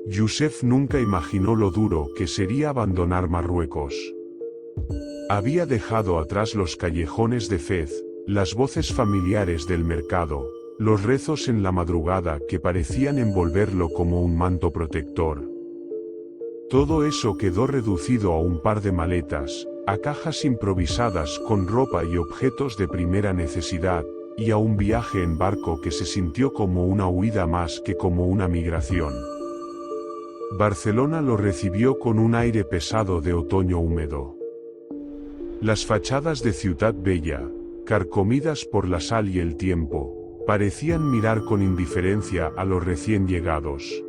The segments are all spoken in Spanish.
Youssef nunca imaginó lo duro que sería abandonar Marruecos. Había dejado atrás los callejones de Fez, las voces familiares del mercado, los rezos en la madrugada que parecían envolverlo como un manto protector. Todo eso quedó reducido a un par de maletas, a cajas improvisadas con ropa y objetos de primera necesidad, y a un viaje en barco que se sintió como una huida más que como una migración. Barcelona lo recibió con un aire pesado de otoño húmedo. Las fachadas de Ciutat Bella, carcomidas por la sal y el tiempo, parecían mirar con indiferencia a los recién llegados.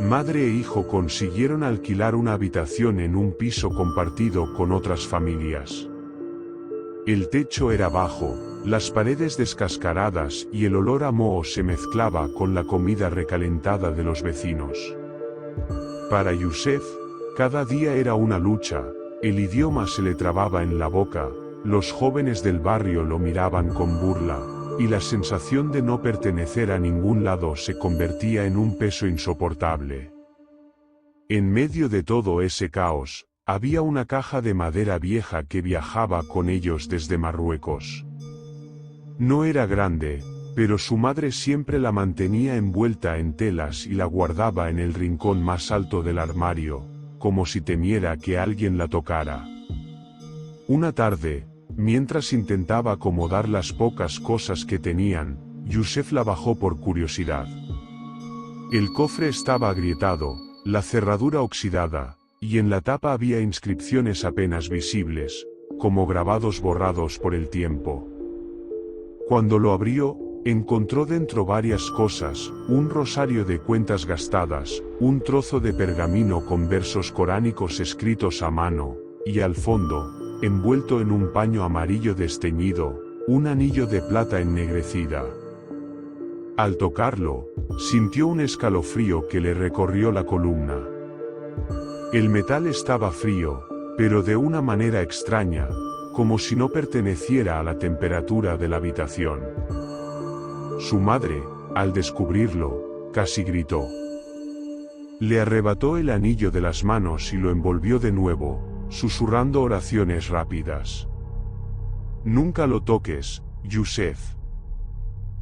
Madre e hijo consiguieron alquilar una habitación en un piso compartido con otras familias. El techo era bajo, las paredes descascaradas y el olor a moho se mezclaba con la comida recalentada de los vecinos. Para Youssef, cada día era una lucha, el idioma se le trababa en la boca, los jóvenes del barrio lo miraban con burla, y la sensación de no pertenecer a ningún lado se convertía en un peso insoportable. En medio de todo ese caos, había una caja de madera vieja que viajaba con ellos desde Marruecos. No era grande, pero su madre siempre la mantenía envuelta en telas y la guardaba en el rincón más alto del armario, como si temiera que alguien la tocara. Una tarde, mientras intentaba acomodar las pocas cosas que tenían, Youssef la bajó por curiosidad. El cofre estaba agrietado, la cerradura oxidada, y en la tapa había inscripciones apenas visibles, como grabados borrados por el tiempo. Cuando lo abrió, encontró dentro varias cosas, un rosario de cuentas gastadas, un trozo de pergamino con versos coránicos escritos a mano, y al fondo, envuelto en un paño amarillo desteñido, un anillo de plata ennegrecida. Al tocarlo, sintió un escalofrío que le recorrió la columna. El metal estaba frío, pero de una manera extraña, como si no perteneciera a la temperatura de la habitación. Su madre, al descubrirlo, casi gritó. Le arrebató el anillo de las manos y lo envolvió de nuevo, susurrando oraciones rápidas. «Nunca lo toques, Youssef»,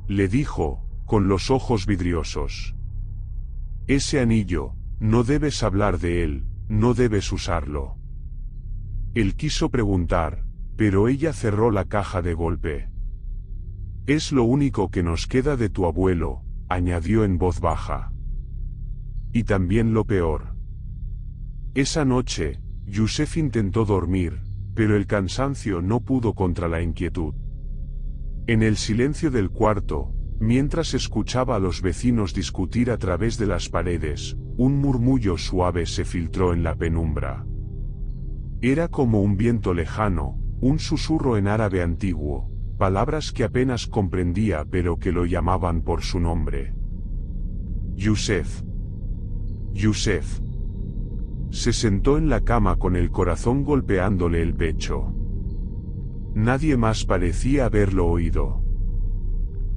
le dijo, con los ojos vidriosos. «Ese anillo, no debes hablar de él, no debes usarlo». Él quiso preguntar, pero ella cerró la caja de golpe. «Es lo único que nos queda de tu abuelo», añadió en voz baja. «Y también lo peor». Esa noche, Youssef intentó dormir, pero el cansancio no pudo contra la inquietud. En el silencio del cuarto, mientras escuchaba a los vecinos discutir a través de las paredes, un murmullo suave se filtró en la penumbra. Era como un viento lejano, un susurro en árabe antiguo, palabras que apenas comprendía pero que lo llamaban por su nombre. «Youssef. Youssef». Se sentó en la cama con el corazón golpeándole el pecho. Nadie más parecía haberlo oído.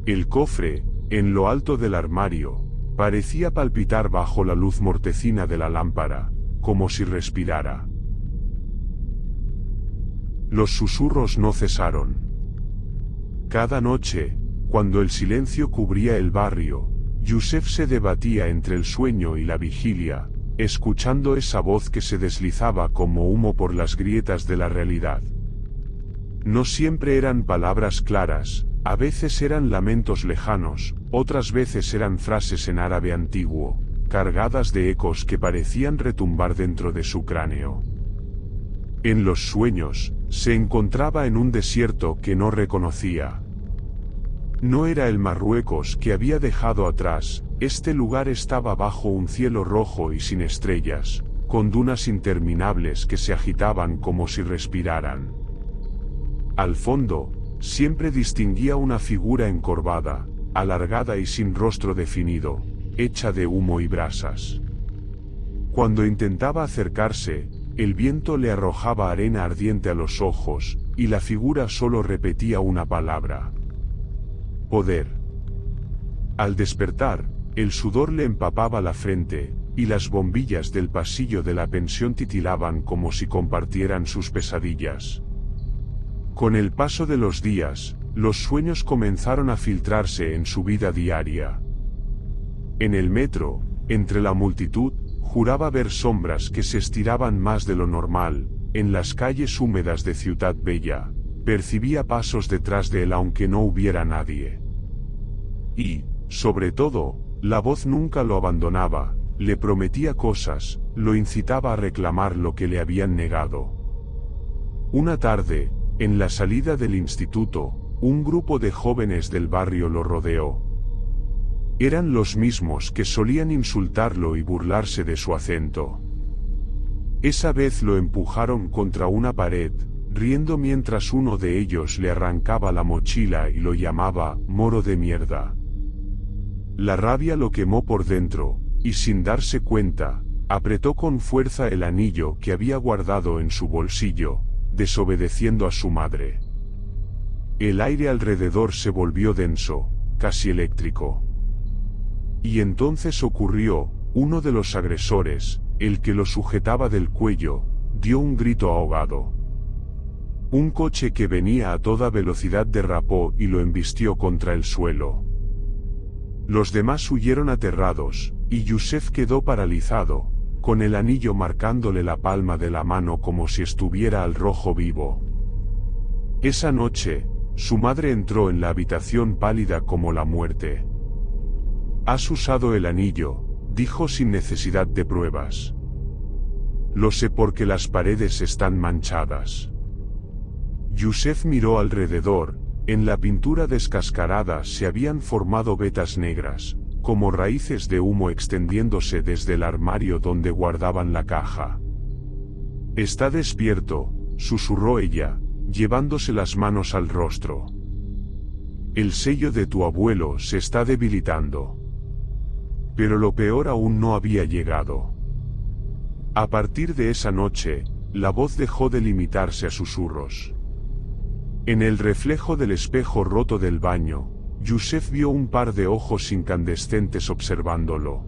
El cofre, en lo alto del armario, parecía palpitar bajo la luz mortecina de la lámpara, como si respirara. Los susurros no cesaron. Cada noche, cuando el silencio cubría el barrio, Youssef se debatía entre el sueño y la vigilia, escuchando esa voz que se deslizaba como humo por las grietas de la realidad. No siempre eran palabras claras, a veces eran lamentos lejanos, otras veces eran frases en árabe antiguo, cargadas de ecos que parecían retumbar dentro de su cráneo. En los sueños, se encontraba en un desierto que no reconocía. No era el Marruecos que había dejado atrás, este lugar estaba bajo un cielo rojo y sin estrellas, con dunas interminables que se agitaban como si respiraran. Al fondo, siempre distinguía una figura encorvada, alargada y sin rostro definido, hecha de humo y brasas. Cuando intentaba acercarse, el viento le arrojaba arena ardiente a los ojos, y la figura solo repetía una palabra: poder. Al despertar, el sudor le empapaba la frente, y las bombillas del pasillo de la pensión titilaban como si compartieran sus pesadillas. Con el paso de los días, los sueños comenzaron a filtrarse en su vida diaria. En el metro, entre la multitud, juraba ver sombras que se estiraban más de lo normal. En las calles húmedas de Ciutat Bella, percibía pasos detrás de él aunque no hubiera nadie. Y, sobre todo, la voz nunca lo abandonaba, le prometía cosas, lo incitaba a reclamar lo que le habían negado. Una tarde, en la salida del instituto, un grupo de jóvenes del barrio lo rodeó. Eran los mismos que solían insultarlo y burlarse de su acento. Esa vez lo empujaron contra una pared, riendo mientras uno de ellos le arrancaba la mochila y lo llamaba «moro de mierda». La rabia lo quemó por dentro, y sin darse cuenta, apretó con fuerza el anillo que había guardado en su bolsillo, desobedeciendo a su madre. El aire alrededor se volvió denso, casi eléctrico. Y entonces ocurrió, uno de los agresores, el que lo sujetaba del cuello, dio un grito ahogado. Un coche que venía a toda velocidad derrapó y lo embistió contra el suelo. Los demás huyeron aterrados, y Yusef quedó paralizado, con el anillo marcándole la palma de la mano como si estuviera al rojo vivo. Esa noche, su madre entró en la habitación pálida como la muerte. «Has usado el anillo», dijo sin necesidad de pruebas. «Lo sé porque las paredes están manchadas». Yusef miró alrededor. En la pintura descascarada se habían formado vetas negras, como raíces de humo extendiéndose desde el armario donde guardaban la caja. «Está despierto», susurró ella, llevándose las manos al rostro. «El sello de tu abuelo se está debilitando». Pero lo peor aún no había llegado. A partir de esa noche, la voz dejó de limitarse a susurros. En el reflejo del espejo roto del baño, Yusef vio un par de ojos incandescentes observándolo.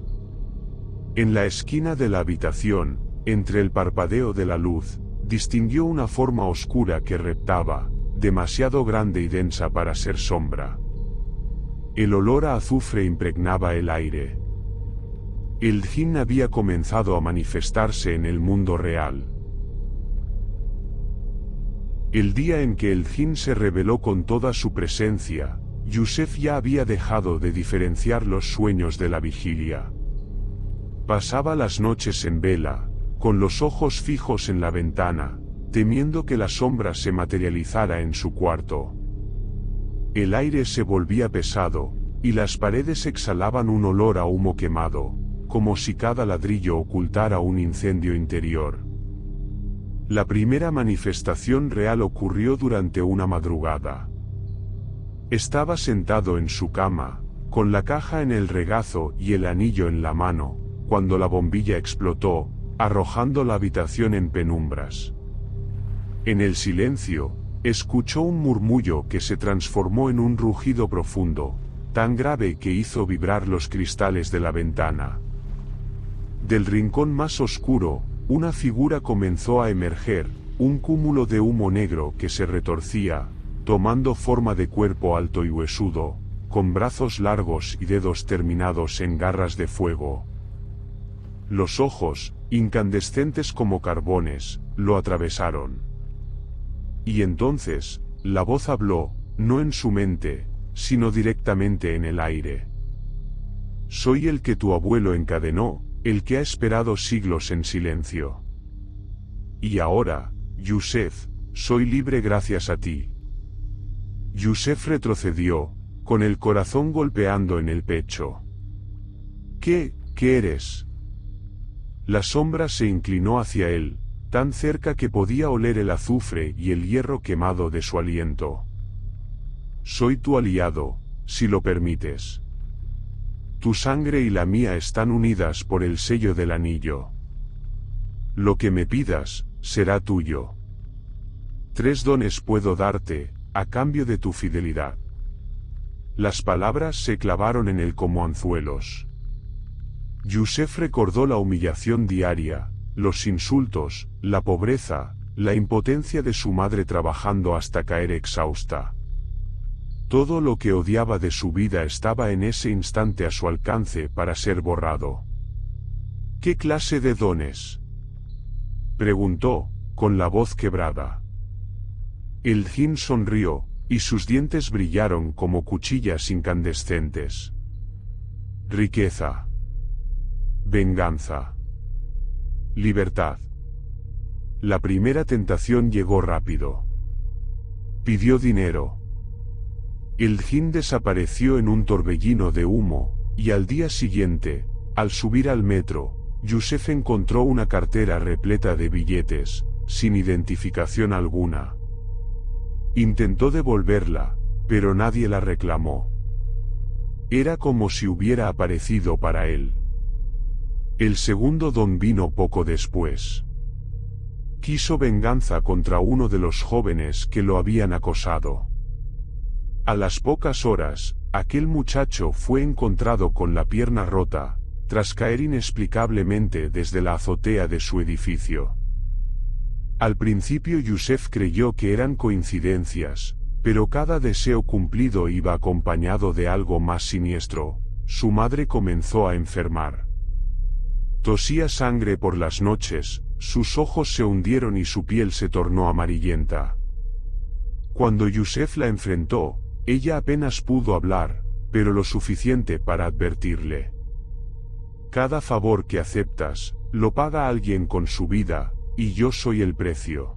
En la esquina de la habitación, entre el parpadeo de la luz, distinguió una forma oscura que reptaba, demasiado grande y densa para ser sombra. El olor a azufre impregnaba el aire. El jinn había comenzado a manifestarse en el mundo real. El día en que el jinn se reveló con toda su presencia, Yusef ya había dejado de diferenciar los sueños de la vigilia. Pasaba las noches en vela, con los ojos fijos en la ventana, temiendo que la sombra se materializara en su cuarto. El aire se volvía pesado, y las paredes exhalaban un olor a humo quemado, como si cada ladrillo ocultara un incendio interior. La primera manifestación real ocurrió durante una madrugada. Estaba sentado en su cama, con la caja en el regazo y el anillo en la mano, cuando la bombilla explotó, arrojando la habitación en penumbras. En el silencio, escuchó un murmullo que se transformó en un rugido profundo, tan grave que hizo vibrar los cristales de la ventana. Del rincón más oscuro, una figura comenzó a emerger, un cúmulo de humo negro que se retorcía, tomando forma de cuerpo alto y huesudo, con brazos largos y dedos terminados en garras de fuego. Los ojos, incandescentes como carbones, lo atravesaron. Y entonces, la voz habló, no en su mente, sino directamente en el aire. «Soy el que tu abuelo encadenó, el que ha esperado siglos en silencio. Y ahora, Yusef, soy libre gracias a ti». Yusef retrocedió, con el corazón golpeando en el pecho. ¿Qué eres? La sombra se inclinó hacia él, tan cerca que podía oler el azufre y el hierro quemado de su aliento. «Soy tu aliado, si lo permites. Tu sangre y la mía están unidas por el sello del anillo. Lo que me pidas, será tuyo. 3 dones puedo darte, a cambio de tu fidelidad». Las palabras se clavaron en él como anzuelos. Yusef recordó la humillación diaria, los insultos, la pobreza, la impotencia de su madre trabajando hasta caer exhausta. Todo lo que odiaba de su vida estaba en ese instante a su alcance para ser borrado. ¿Qué clase de dones?, preguntó, con la voz quebrada. El djinn sonrió, y sus dientes brillaron como cuchillas incandescentes. Riqueza. Venganza. Libertad. La primera tentación llegó rápido. Pidió dinero. El djinn desapareció en un torbellino de humo, y al día siguiente, al subir al metro, Yusef encontró una cartera repleta de billetes, sin identificación alguna. Intentó devolverla, pero nadie la reclamó. Era como si hubiera aparecido para él. El segundo don vino poco después. Quiso venganza contra uno de los jóvenes que lo habían acosado. A las pocas horas, aquel muchacho fue encontrado con la pierna rota, tras caer inexplicablemente desde la azotea de su edificio. Al principio Yusef creyó que eran coincidencias, pero cada deseo cumplido iba acompañado de algo más siniestro. Su madre comenzó a enfermar. Tosía sangre por las noches, sus ojos se hundieron y su piel se tornó amarillenta. Cuando Yusef la enfrentó, ella apenas pudo hablar, pero lo suficiente para advertirle. Cada favor que aceptas, lo paga alguien con su vida, y yo soy el precio.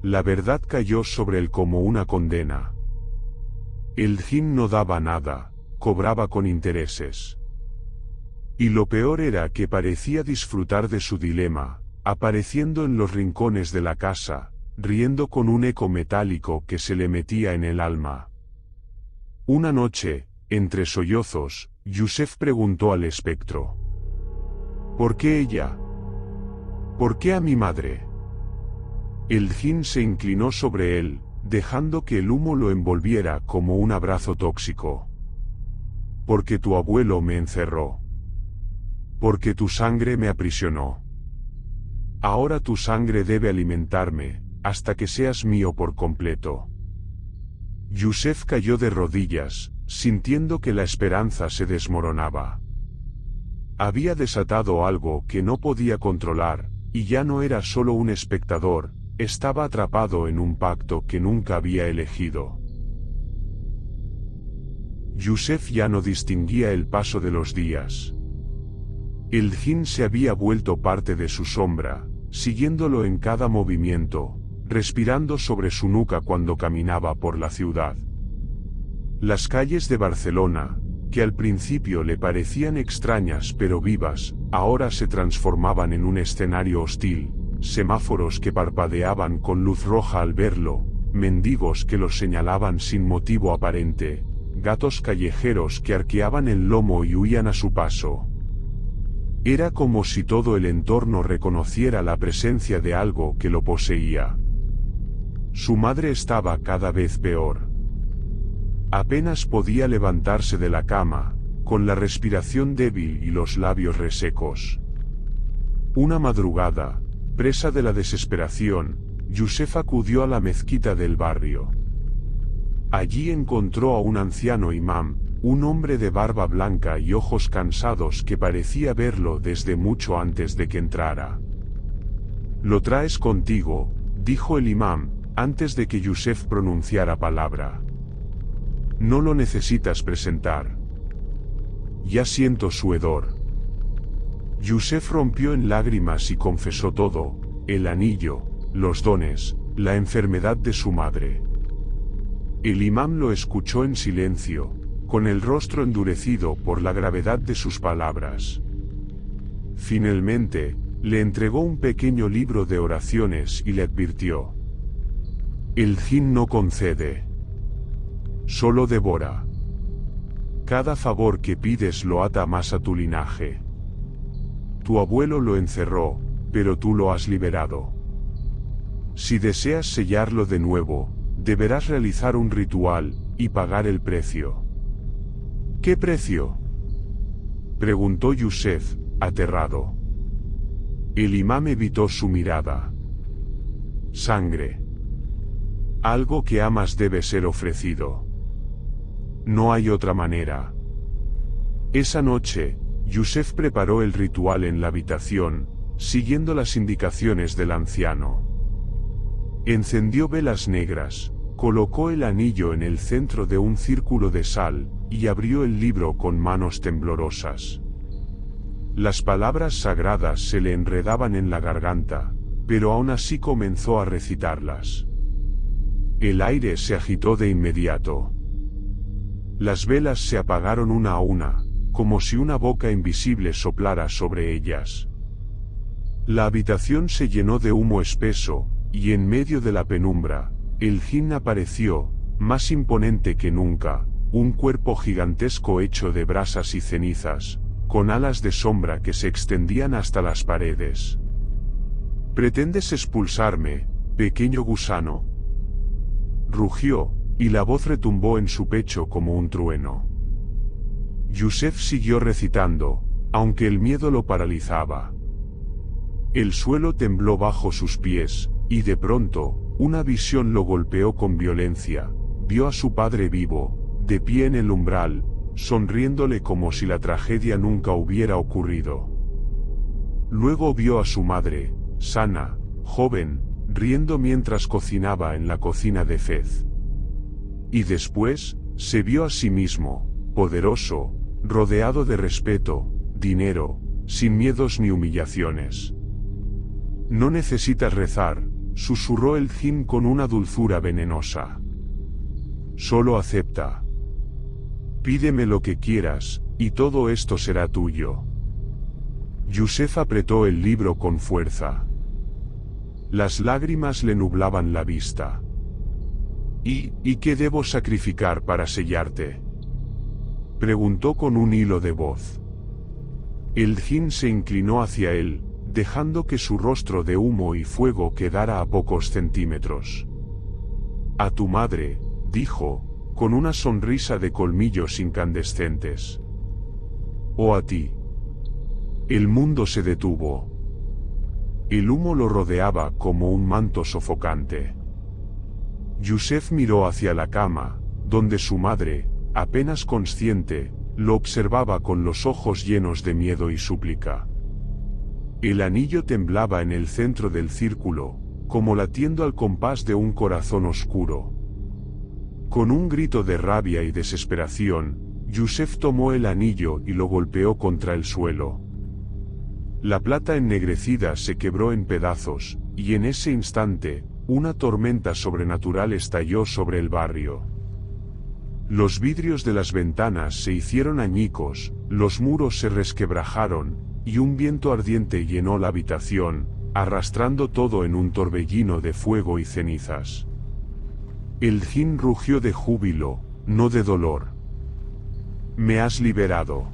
La verdad cayó sobre él como una condena. El djinn no daba nada, cobraba con intereses. Y lo peor era que parecía disfrutar de su dilema, apareciendo en los rincones de la casa, riendo con un eco metálico que se le metía en el alma. Una noche, entre sollozos, Yusef preguntó al espectro: ¿por qué ella? ¿Por qué a mi madre? El djinn se inclinó sobre él, dejando que el humo lo envolviera como un abrazo tóxico. Porque tu abuelo me encerró. Porque tu sangre me aprisionó. Ahora tu sangre debe alimentarme, hasta que seas mío por completo. Yusef cayó de rodillas, sintiendo que la esperanza se desmoronaba. Había desatado algo que no podía controlar, y ya no era solo un espectador, estaba atrapado en un pacto que nunca había elegido. Yusef ya no distinguía el paso de los días. El djinn se había vuelto parte de su sombra, siguiéndolo en cada movimiento, respirando sobre su nuca cuando caminaba por la ciudad. Las calles de Barcelona, que al principio le parecían extrañas pero vivas, ahora se transformaban en un escenario hostil, semáforos que parpadeaban con luz roja al verlo, mendigos que lo señalaban sin motivo aparente, gatos callejeros que arqueaban el lomo y huían a su paso. Era como si todo el entorno reconociera la presencia de algo que lo poseía. Su madre estaba cada vez peor. Apenas podía levantarse de la cama, con la respiración débil y los labios resecos. Una madrugada, presa de la desesperación, Yusef acudió a la mezquita del barrio. Allí encontró a un anciano imán, un hombre de barba blanca y ojos cansados que parecía verlo desde mucho antes de que entrara. «Lo traes contigo», dijo el imán, antes de que Yusef pronunciara palabra. «No lo necesitas presentar. Ya siento su hedor». Yusef rompió en lágrimas y confesó todo: el anillo, los dones, la enfermedad de su madre. El imán lo escuchó en silencio, con el rostro endurecido por la gravedad de sus palabras. Finalmente, le entregó un pequeño libro de oraciones y le advirtió: «El djinn no concede, solo devora. Cada favor que pides lo ata más a tu linaje. Tu abuelo lo encerró, pero tú lo has liberado. Si deseas sellarlo de nuevo, deberás realizar un ritual y pagar el precio». «¿Qué precio?», Preguntó Yusef, aterrado. El imam evitó su mirada. Sangre. Algo que amas debe ser ofrecido. No hay otra manera. Esa noche, Yusef preparó el ritual en la habitación, siguiendo las indicaciones del anciano. Encendió velas negras, colocó el anillo en el centro de un círculo de sal, y abrió el libro con manos temblorosas. Las palabras sagradas se le enredaban en la garganta, pero aún así comenzó a recitarlas. El aire se agitó de inmediato. Las velas se apagaron una a una, como si una boca invisible soplara sobre ellas. La habitación se llenó de humo espeso, y en medio de la penumbra, el jinn apareció, más imponente que nunca, un cuerpo gigantesco hecho de brasas y cenizas, con alas de sombra que se extendían hasta las paredes. ¿Pretendes expulsarme, pequeño gusano? Rugió, y la voz retumbó en su pecho como un trueno. Yusef siguió recitando, aunque el miedo lo paralizaba. El suelo tembló bajo sus pies, y de pronto, una visión lo golpeó con violencia. Vio a su padre vivo, de pie en el umbral, sonriéndole como si la tragedia nunca hubiera ocurrido. Luego vio a su madre, sana, joven, riendo mientras cocinaba en la cocina de Fez. Y después, se vio a sí mismo, poderoso, rodeado de respeto, dinero, sin miedos ni humillaciones. No necesitas rezar, susurró el jinn con una dulzura venenosa. Solo acepta. Pídeme lo que quieras, y todo esto será tuyo. Yusef apretó el libro con fuerza. Las lágrimas le nublaban la vista. ¿Y qué debo sacrificar para sellarte?, preguntó con un hilo de voz. El jinn se inclinó hacia él, dejando que su rostro de humo y fuego quedara a pocos centímetros. A tu madre, dijo, con una sonrisa de colmillos incandescentes. O a ti. El mundo se detuvo. El humo lo rodeaba como un manto sofocante. Yusef miró hacia la cama, donde su madre, apenas consciente, lo observaba con los ojos llenos de miedo y súplica. El anillo temblaba en el centro del círculo, como latiendo al compás de un corazón oscuro. Con un grito de rabia y desesperación, Yusef tomó el anillo y lo golpeó contra el suelo. La plata ennegrecida se quebró en pedazos, y en ese instante, una tormenta sobrenatural estalló sobre el barrio. Los vidrios de las ventanas se hicieron añicos, los muros se resquebrajaron, y un viento ardiente llenó la habitación, arrastrando todo en un torbellino de fuego y cenizas. El jinn rugió de júbilo, no de dolor. «Me has liberado»,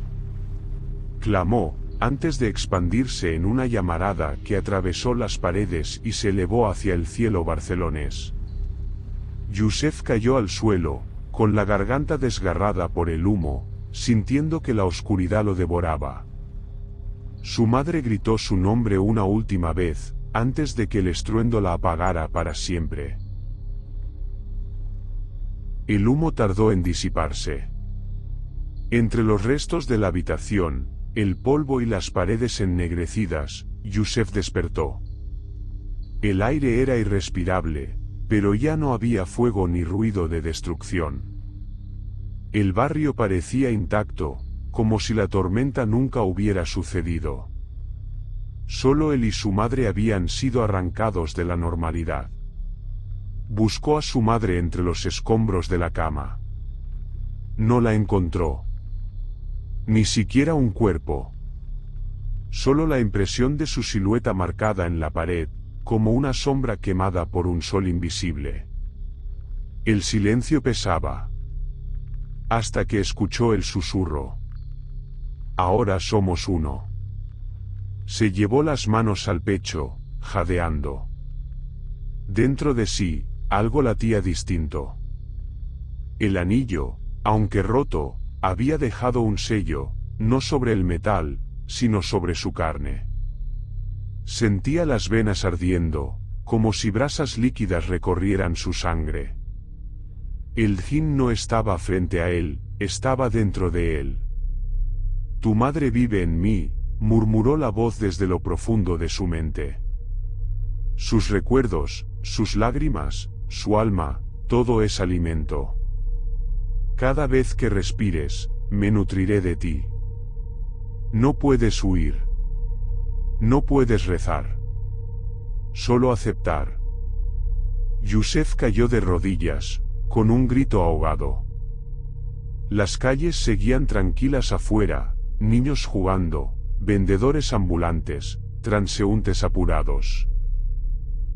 clamó, antes de expandirse en una llamarada que atravesó las paredes y se elevó hacia el cielo barcelonés. Yusef cayó al suelo, con la garganta desgarrada por el humo, sintiendo que la oscuridad lo devoraba. Su madre gritó su nombre una última vez, antes de que el estruendo la apagara para siempre. El humo tardó en disiparse. Entre los restos de la habitación, el polvo y las paredes ennegrecidas, Yusef despertó. El aire era irrespirable, pero ya no había fuego ni ruido de destrucción. El barrio parecía intacto, como si la tormenta nunca hubiera sucedido. Solo él y su madre habían sido arrancados de la normalidad. Buscó a su madre entre los escombros de la cama. No la encontró. Ni siquiera un cuerpo. Solo la impresión de su silueta marcada en la pared, como una sombra quemada por un sol invisible. El silencio pesaba. Hasta que escuchó el susurro. Ahora somos uno. Se llevó las manos al pecho, jadeando. Dentro de sí, algo latía distinto. El anillo, aunque roto, había dejado un sello, no sobre el metal, sino sobre su carne. Sentía las venas ardiendo, como si brasas líquidas recorrieran su sangre. El Jinn no estaba frente a él, estaba dentro de él. Tu madre vive en mí, murmuró la voz desde lo profundo de su mente. Sus recuerdos, sus lágrimas, su alma, todo es alimento. Cada vez que respires, me nutriré de ti. No puedes huir. No puedes rezar. Solo aceptar. Yusef cayó de rodillas, con un grito ahogado. Las calles seguían tranquilas afuera, niños jugando, vendedores ambulantes, transeúntes apurados.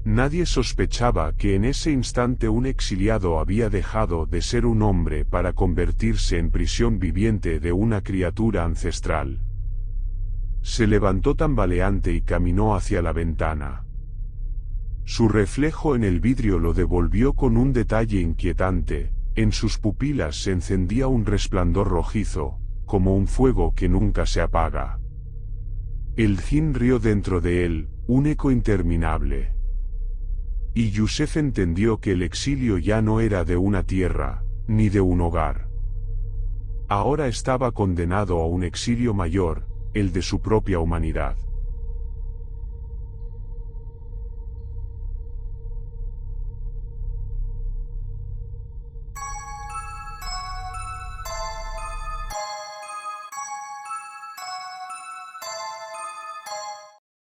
Nadie sospechaba que en ese instante un exiliado había dejado de ser un hombre para convertirse en prisión viviente de una criatura ancestral. Se levantó tambaleante y caminó hacia la ventana. Su reflejo en el vidrio lo devolvió con un detalle inquietante, en sus pupilas se encendía un resplandor rojizo, como un fuego que nunca se apaga. El Jinn rió dentro de él, un eco interminable. Y Yusef entendió que el exilio ya no era de una tierra, ni de un hogar. Ahora estaba condenado a un exilio mayor, el de su propia humanidad.